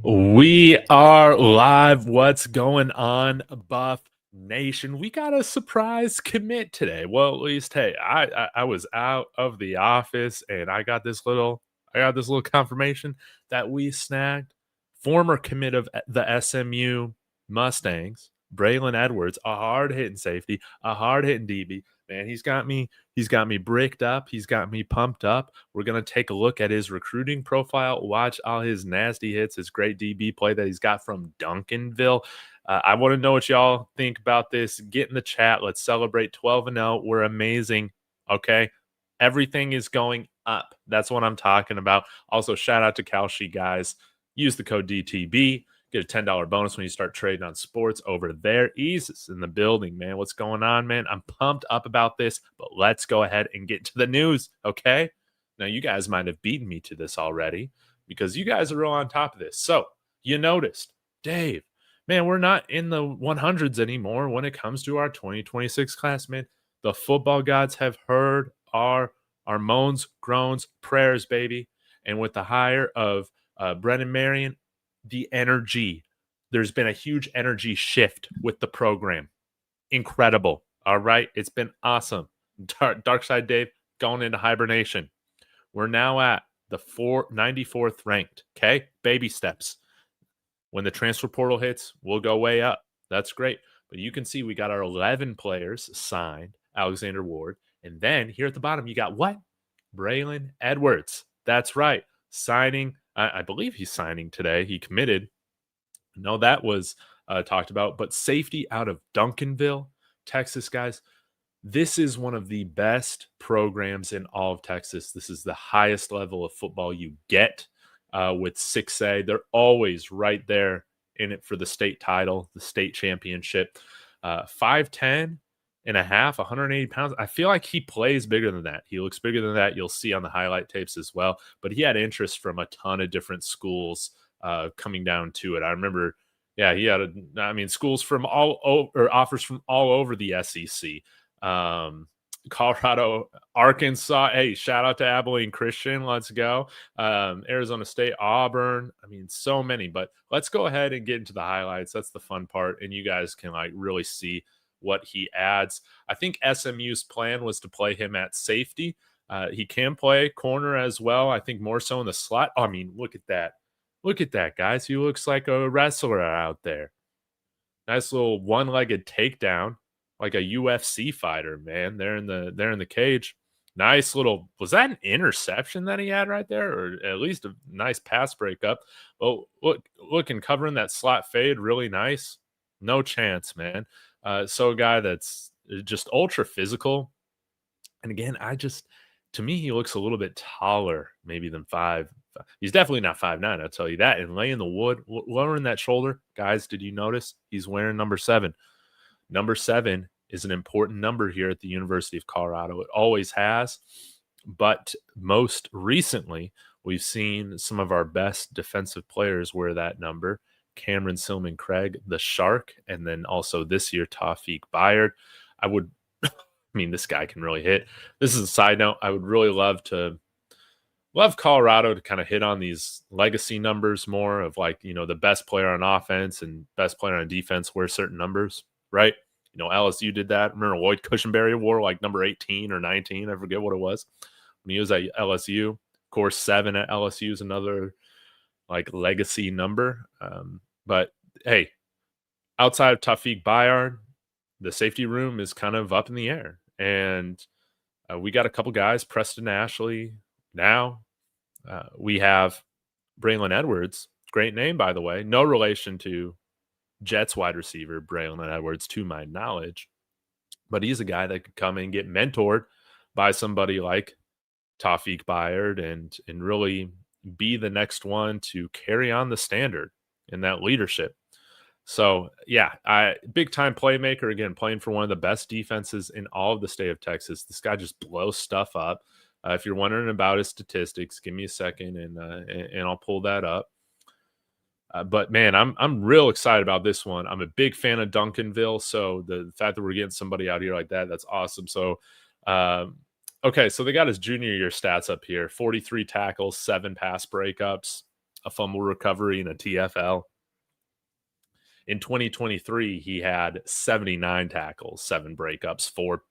We are live. What's going on, Buff Nation? We got a surprise commit today. Well, at least, hey, I was out of the office and I got this little confirmation that we snagged former commit of the SMU Mustangs, Braylon Edwards, a hard hitting safety, a hard hitting DB. Man, He's got me bricked up. He's got me pumped up. We're going to take a look at his recruiting profile, watch all his nasty hits, his great DB play that he's got from Duncanville. I want to know what y'all think about this. Get in the chat. Let's celebrate 12-0. We're amazing. Okay. Everything is going up. That's what I'm talking about. Also, shout out to Kalshi, guys. Use the code DTB. Get a $10 bonus when you start trading on sports over there. Eases in the building, man. What's going on, man? I'm pumped up about this, but let's go ahead and get to the news, okay? Now, you guys might have beaten me to this already because you guys are real on top of this. So, you noticed, Dave, man, we're not in the 100s anymore when it comes to our 2026 class, man. The football gods have heard our moans, groans, prayers, baby. And with the hire of Brennan Marion, the energy. There's been a huge energy shift with the program. Incredible. All right. It's been awesome. Dark Side Dave going into hibernation. We're now at the 94th ranked. Okay. Baby steps. When the transfer portal hits, we'll go way up. That's great. But you can see we got our 11 players signed, Alexander Ward. And then here at the bottom, you got what? Brillen Edwards. That's right. Signing. I believe he's signing today. He committed. No, that was talked about. But safety out of Duncanville, Texas, guys. This is one of the best programs in all of Texas. This is the highest level of football you get with 6A. They're always right there in it for the state title, the state championship. 5'10" and a half, 180 pounds. I feel like he plays bigger than that. He looks bigger than that. You'll see on the highlight tapes as well. But he had interest from a ton of different schools coming down to it. I remember, yeah, he had schools from all over, or offers from all over the SEC. Colorado, Arkansas. Hey, shout out to Abilene Christian. Let's go. Arizona State, Auburn. I mean, so many. But let's go ahead and get into the highlights. That's the fun part. And you guys can really see what he adds. I think SMU's plan was to play him at safety. He can play corner as well. I think more so in the slot. I mean, look at that. Look at that, guys. He looks like a wrestler out there. Nice little one-legged takedown, like a UFC fighter, man. They're in the cage. Nice little, was that an interception that he had right there? Or at least a nice pass breakup. Oh, look and covering that slot fade, really nice. No chance, man. So a guy that's just ultra physical. And again, to me, he looks a little bit taller maybe than 5. He's definitely not 5'9", I'll tell you that. And laying the wood, lowering that shoulder. Guys, did you notice he's wearing number 7? Number 7 is an important number here at the University of Colorado. It always has. But most recently, we've seen some of our best defensive players wear that number. Cameron Silman Craig, the Shark, and then also this year, Tawfiq Bayard. This guy can really hit. This is a side note. I would really love Colorado to kind of hit on these legacy numbers more of the best player on offense and best player on defense wear certain numbers, right? LSU did that. Remember Lloyd Cushenberry wore number 18 or 19. I forget what it was when he was at LSU. Of course, 7 at LSU is another legacy number. But hey, outside of Tawfiq Bayard, the safety room is kind of up in the air. And we got a couple guys, Preston Ashley. Now we have Braylon Edwards. Great name, by the way. No relation to Jets wide receiver Braylon Edwards, to my knowledge. But he's a guy that could come and get mentored by somebody like Tawfiq Bayard and really be the next one to carry on the standard in that leadership. So, yeah, big-time playmaker, again, playing for one of the best defenses in all of the state of Texas. This guy just blows stuff up. If you're wondering about his statistics, give me a second, and I'll pull that up. But, man, I'm real excited about this one. I'm a big fan of Duncanville, so the fact that we're getting somebody out here like that, that's awesome. So, okay, so they got his junior year stats up here. 43 tackles, 7 pass breakups. a fumble recovery, and a TFL. In 2023, he had 79 tackles, 7 breakups, 4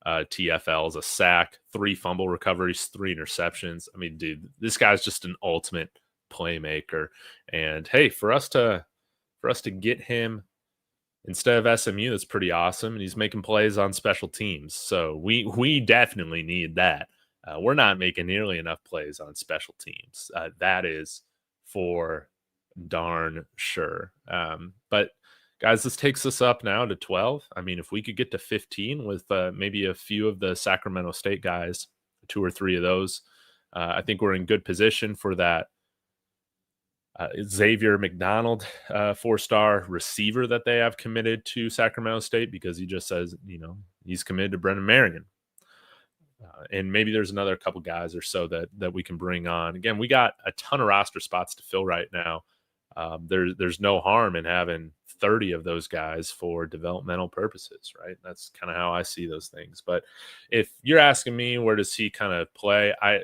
TFLs, a sack, 3 fumble recoveries, 3 interceptions. I mean, dude, this guy's just an ultimate playmaker. And hey, for us to get him instead of SMU, that's pretty awesome. And he's making plays on special teams, so we definitely need that. We're not making nearly enough plays on special teams. That is for darn sure. But guys, this takes us up now to 12. I mean, if we could get to 15 with maybe a few of the Sacramento State guys, 2 or 3 of those, I think we're in good position for that. Xavier McDonald, 4-star receiver that they have committed to Sacramento State, because he just says, he's committed to Brennan Marion. And maybe there's another couple guys or so that we can bring on. Again, we got a ton of roster spots to fill right now. There's no harm in having 30 of those guys for developmental purposes, right? That's kind of how I see those things. But if you're asking me, where does he kind of play? I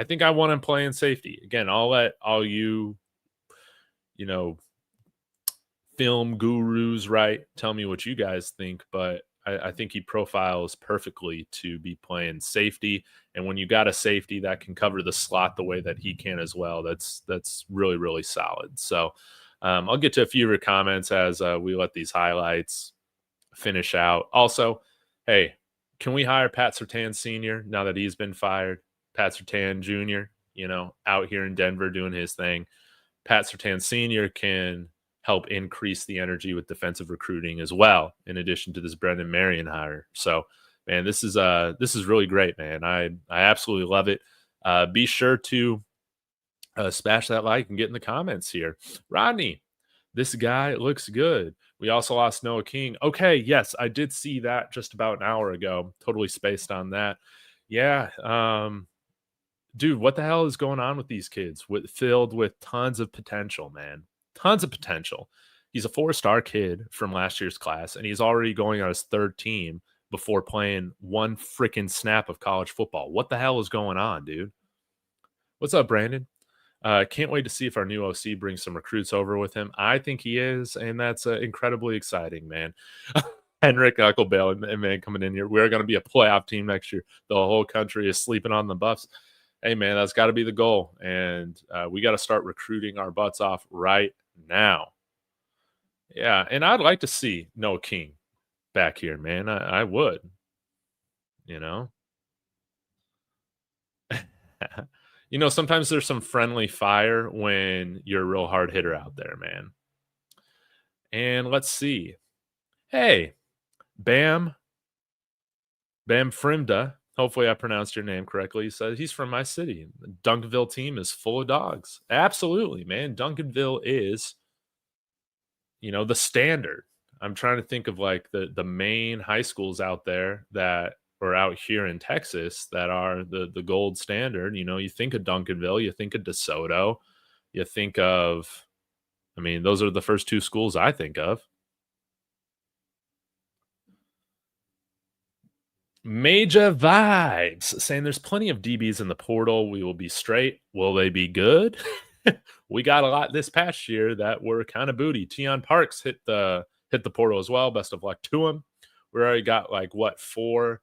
think I want him playing safety. Again, I'll let all you, film gurus, right, tell me what you guys think, but I think he profiles perfectly to be playing safety. And when you got a safety that can cover the slot the way that he can as well, that's really, really solid. So I'll get to a few of your comments as we let these highlights finish out. Also, hey, can we hire Pat Surtain Sr. now that he's been fired? Pat Surtain Jr., out here in Denver doing his thing. Pat Surtain Sr. can help increase the energy with defensive recruiting as well, in addition to this Brennan Marion hire. So, man, this is really great, man. I absolutely love it. Be sure to smash that like and get in the comments here. Rodney, this guy looks good. We also lost Noah King. Okay, yes, I did see that just about an hour ago. Totally spaced on that. Yeah, dude, what the hell is going on with these kids? Filled with tons of potential, man. Tons of potential. He's a 4-star kid from last year's class, and he's already going on his 3rd team before playing 1 freaking snap of college football. What the hell is going on, dude? What's up, Brandon? Can't wait to see if our new OC brings some recruits over with him. I think he is, and that's incredibly exciting, man. Henrik Ucklebale, man, coming in here. We're going to be a playoff team next year. The whole country is sleeping on the Buffs. Hey, man, that's got to be the goal. And we got to start recruiting our butts off right now. Yeah, and I'd like to see Noah King back here, man. I would, sometimes there's some friendly fire when you're a real hard hitter out there, man. And let's see. Hey, Bam Frimda. Hopefully I pronounced your name correctly. He says he's from my city. The Duncanville team is full of dogs. Absolutely, man. Duncanville is, the standard. I'm trying to think of like the main high schools out there that are out here in Texas that are the gold standard. You think of Duncanville, you think of DeSoto, you think of, those are the first 2 schools I think of. Major Vibes saying there's plenty of DBs in the portal. We will be straight. Will they be good? We got a lot this past year that were kind of booty. Tion Parks hit the portal as well. Best of luck to him. We already got 4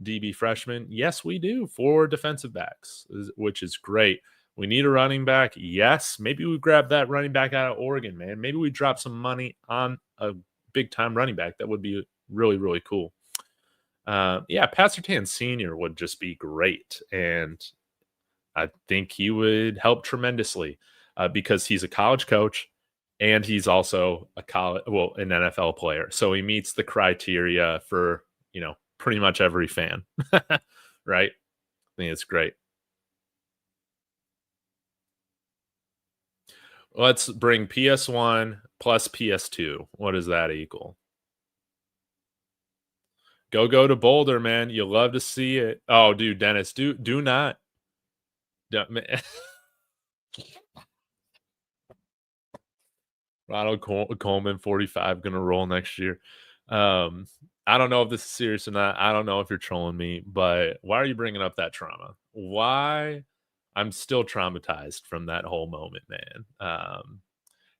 DB freshmen? Yes, we do. 4 defensive backs, which is great. We need a running back. Yes, maybe we grab that running back out of Oregon, man. Maybe we drop some money on a big-time running back. That would be really, really cool. Yeah, Pat Surtain Sr. would just be great, and I think he would help tremendously because he's a college coach and he's also an NFL player. So he meets the criteria for, pretty much every fan, right? I think it's great. Let's bring PS1 plus PS2. What does that equal? Go to Boulder, man. You'll love to see it. Oh, dude, Dennis, do not. Ronald Coleman, 45, going to roll next year. I don't know if this is serious or not. I don't know if you're trolling me, but why are you bringing up that trauma? Why I'm still traumatized from that whole moment, man.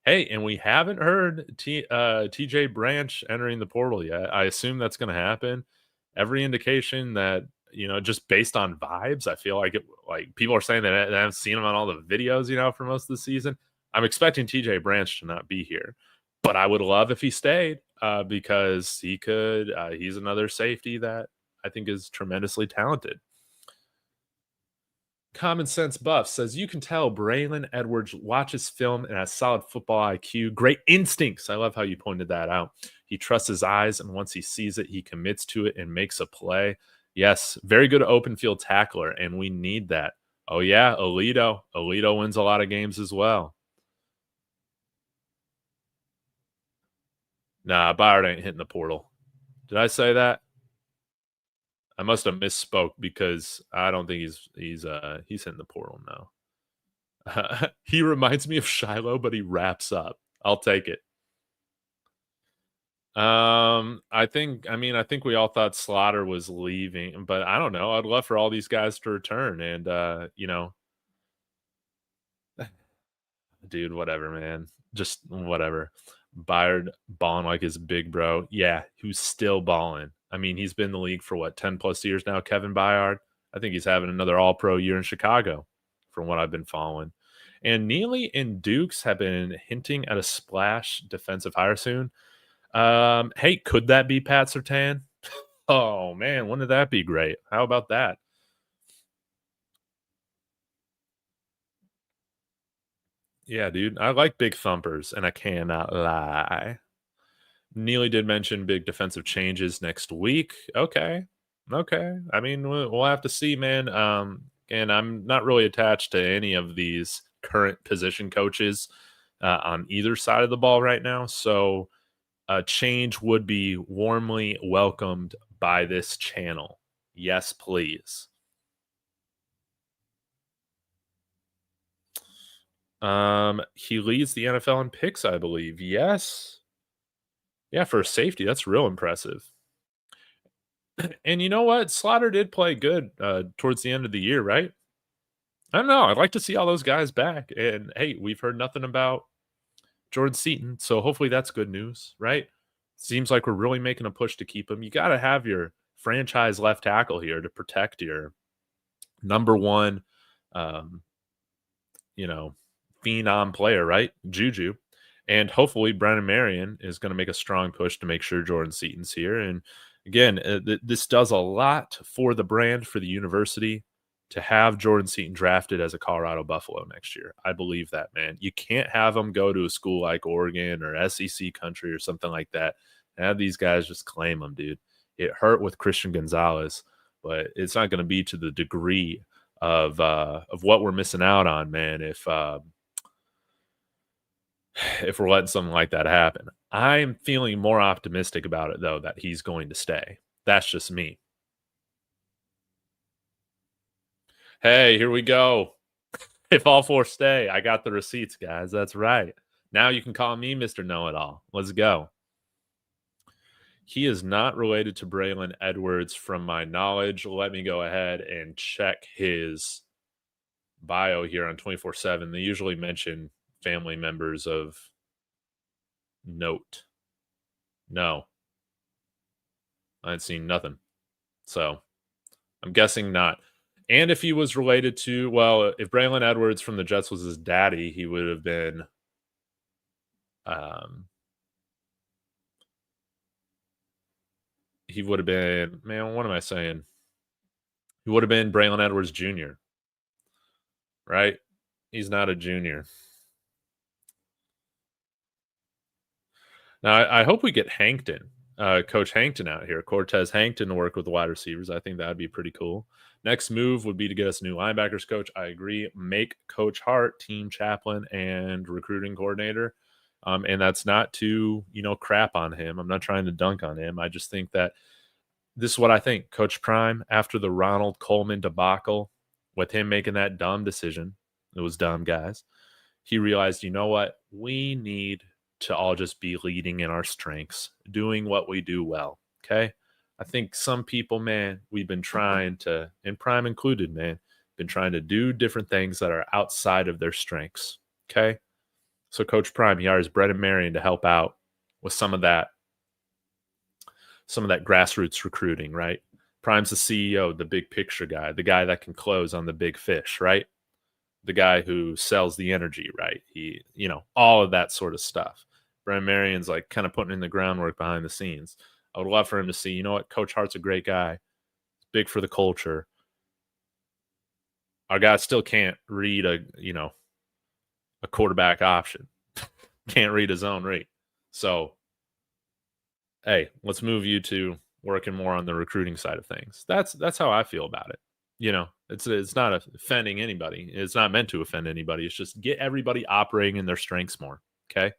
Hey, and we haven't heard TJ Branch entering the portal yet. I assume that's going to happen. Every indication that, just based on vibes, I feel like people are saying that they haven't seen him on all the videos, for most of the season. I'm expecting TJ Branch to not be here, but I would love if he stayed because he's another safety that I think is tremendously talented. Common Sense Buff says you can tell Braylon Edwards watches film and has solid football IQ, great instincts. I love how you pointed that out. He trusts his eyes, and once he sees it, he commits to it and makes a play. Yes, very good open field tackler, and we need that. Oh yeah, Alito. Alito wins a lot of games as well. Nah, Byard ain't hitting the portal. Did I say that? I must have misspoke because I don't think he's hitting the portal now. He reminds me of Shiloh, but he wraps up. I'll take it. I think we all thought Slaughter was leaving, but I don't know. I'd love for all these guys to return and dude, whatever, man. Just whatever. Byard balling like his big bro. Yeah, who's still balling. I mean, he's been in the league for what, 10 plus years now, Kevin Byard. I think he's having another all pro year in Chicago from what I've been following. And Neely and Dukes have been hinting at a splash defensive hire soon. Hey, could that be Pat Surtain? Oh man, wouldn't that be great? How about that? Yeah, dude. I like big thumpers, and I cannot lie. Neely did mention big defensive changes next week. Okay. Okay. I mean, we'll have to see, man. And I'm not really attached to any of these current position coaches on either side of the ball right now. So a change would be warmly welcomed by this channel. Yes, please. He leads the NFL in picks, I believe. Yes. Yeah, for a safety, that's real impressive. And you know what? Slaughter did play good towards the end of the year, right? I don't know. I'd like to see all those guys back. And hey, we've heard nothing about Jordan Seaton, so hopefully that's good news, right? Seems like we're really making a push to keep him. You got to have your franchise left tackle here to protect your number one, um, phenom player, right? Juju. And hopefully Brennan Marion is going to make a strong push to make sure Jordan Seaton's here. And again, this does a lot for the brand, for the university, to have Jordan Seaton drafted as a Colorado Buffalo next year. I believe that, man. You can't have him go to a school like Oregon or SEC country or something like that and have these guys just claim him, dude. It hurt with Christian Gonzalez, but it's not going to be to the degree of what we're missing out on, man, if we're letting something like that happen. I'm feeling more optimistic about it, though, that he's going to stay. That's just me. Hey, here we go. If all four stay, I got the receipts, guys. That's right. Now you can call me Mr. Know-It-All. Let's go. He is not related to Braylon Edwards from my knowledge. Let me go ahead and check his bio here on 24/7. They usually mention family members of note. No. I ain't seen nothing. So I'm guessing not. And if he was related to, well, if Braylon Edwards from the Jets was his daddy, he would have been man, what am I saying? He would have been Braylon Edwards Jr. Right? He's not a junior. Now, I hope we get Hankton, Coach Hankton out here, Cortez Hankton, to work with the wide receivers. I think that would be pretty cool. Next move would be to get us a new linebackers coach. I agree. Make Coach Hart team chaplain and recruiting coordinator. And that's not to, crap on him. I'm not trying to dunk on him. I just think that this is what I think. Coach Prime, after the Ronald Coleman debacle, with him making that dumb decision, it was dumb, guys. He realized, you know what? We need to all just be leading in our strengths, doing what we do well. Okay. I think some people, man, we've been trying to, and Prime included, man, been trying to do different things that are outside of their strengths. Okay. So Coach Prime, he hires Brennan Marion to help out with some of that grassroots recruiting, right? Prime's the CEO, the big picture guy, the guy that can close on the big fish, right? The guy who sells the energy, right? He, all of that sort of stuff. Brennan Marion's like kind of putting in the groundwork behind the scenes. I would love for him to see, Coach Hart's a great guy, big for the culture. Our guy still can't read a quarterback option. Can't read his own read. So, hey, let's move you to working more on the recruiting side of things. That's how I feel about it. It's not offending anybody. It's not meant to offend anybody. It's just get everybody operating in their strengths more. Okay.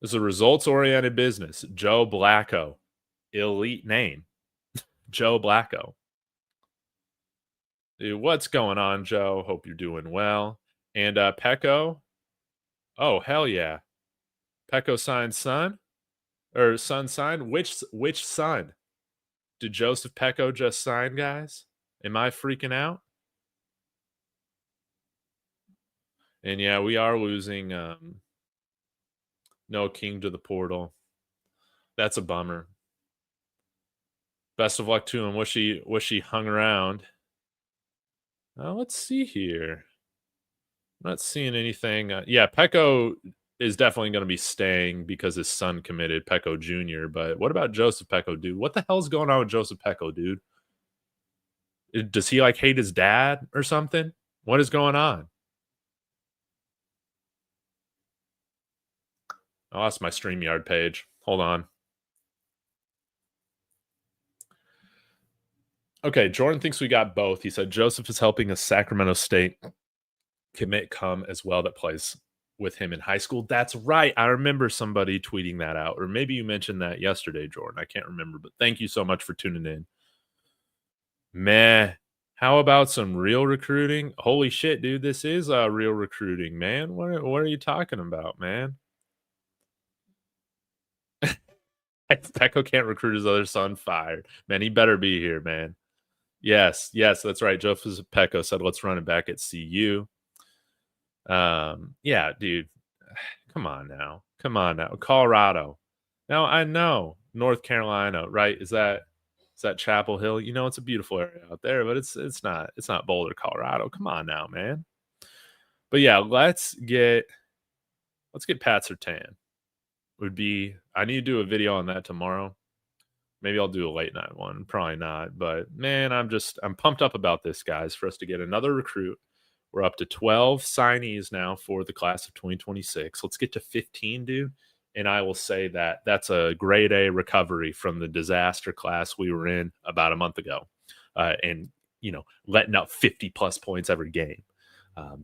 It's a results-oriented business. Joe Blacko. Elite name. Joe Blacko. Dude, what's going on, Joe? Hope you're doing well. And Pecco. Oh, hell yeah. Pecco signed son? Or son signed? Which son? Did Joseph Pecco just sign, guys? Am I freaking out? And yeah, we are losing Noah King to the portal. That's a bummer. Best of luck to him. Wish he hung around. Let's see here. I'm not seeing anything. Yeah, Pecco is definitely going to be staying because his son committed, Pecco Jr. But what about Joseph Pecco, dude? What the hell's going on with Joseph Pecco, dude? Does he hate his dad or something? What is going on? I lost my StreamYard page. Hold on. Okay, Jordan thinks we got both. He said Joseph is helping a Sacramento State commit come as well that plays with him in high school. That's right. I remember somebody tweeting that out, or maybe you mentioned that yesterday, Jordan. I can't remember, but thank you so much for tuning in. Meh. How about some real recruiting? Holy shit, dude. This is real recruiting, man. What are you talking about, man? Pecco can't recruit his other son. Fired. Man, he better be here, man. Yes, that's right. Joseph Pecco said, let's run it back at CU. Yeah, dude. Come on now. Colorado. Now, I know North Carolina, right? Is that Chapel Hill? It's a beautiful area out there, but it's not Boulder, Colorado. Come on now, man. But yeah, let's get Pat Surtain. I need to do a video on that tomorrow. Maybe I'll do a late night one. Probably not. But man, I'm pumped up about this, guys, for us to get another recruit. We're up to 12 signees now for the class of 2026. Let's get to 15, dude. And I will say that that's a grade A recovery from the disaster class we were in about a month ago. And, letting up 50 plus points every game.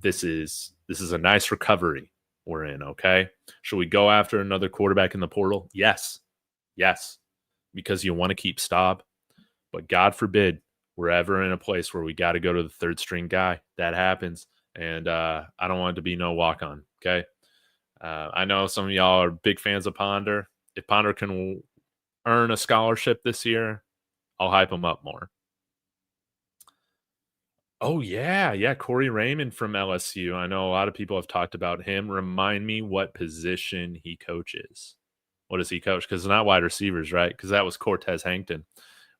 This is a nice recovery we're in, okay? Should we go after another quarterback in the portal? Yes. Because you want to keep Staub. But God forbid we're ever in a place where we got to go to the third string guy. That happens. And I don't want it to be no walk-on, okay? I know some of y'all are big fans of Ponder. If Ponder can earn a scholarship this year, I'll hype him up more. Oh, yeah, Corey Raymond from LSU. I know a lot of people have talked about him. Remind me what position he coaches. What does he coach? Because it's not wide receivers, right? Because that was Cortez Hankton.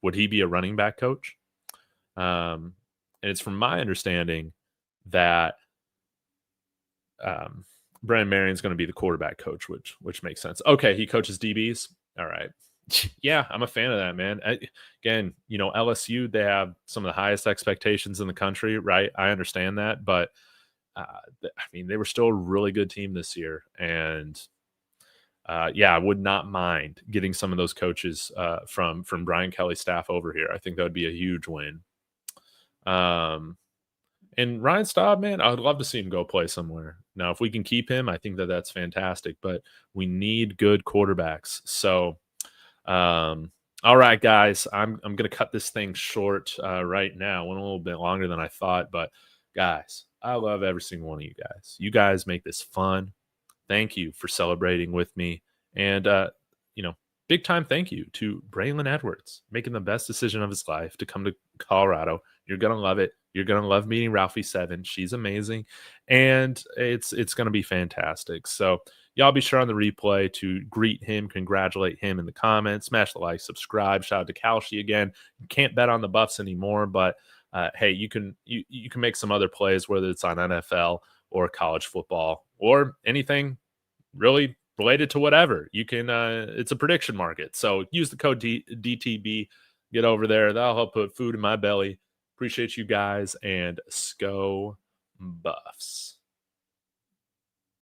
Would he be a running back coach? And it's from my understanding that Brennan Marion's going to be the quarterback coach, which makes sense. Okay, he coaches DBs. All right. Yeah, I'm a fan of that, man. Again, LSU, they have some of the highest expectations in the country, right? I understand that, but they were still a really good team this year, and I would not mind getting some of those coaches from Brian Kelly's staff over here. I think that would be a huge win. And Ryan Staub, man, I would love to see him go play somewhere. Now, if we can keep him, I think that's fantastic, but we need good quarterbacks. So, all right, guys, I'm going to cut this thing short right now. Went a little bit longer than I thought, but guys, I love every single one of you guys. You guys make this fun. Thank you for celebrating with me. And, big time thank you to Braylon Edwards, making the best decision of his life to come to Colorado. You're gonna love it. You're gonna love meeting Ralphie Seven. She's amazing, and it's gonna be fantastic. So y'all be sure on the replay to greet him, congratulate him in the comments, smash the like, subscribe. Shout out to Kalshi again. You can't bet on the Buffs anymore, but hey, you can make some other plays, whether it's on NFL or college football or anything really related to whatever. You can it's a prediction market. So use the code DTB, get over there. That'll help put food in my belly. Appreciate you guys, and Sco Buffs.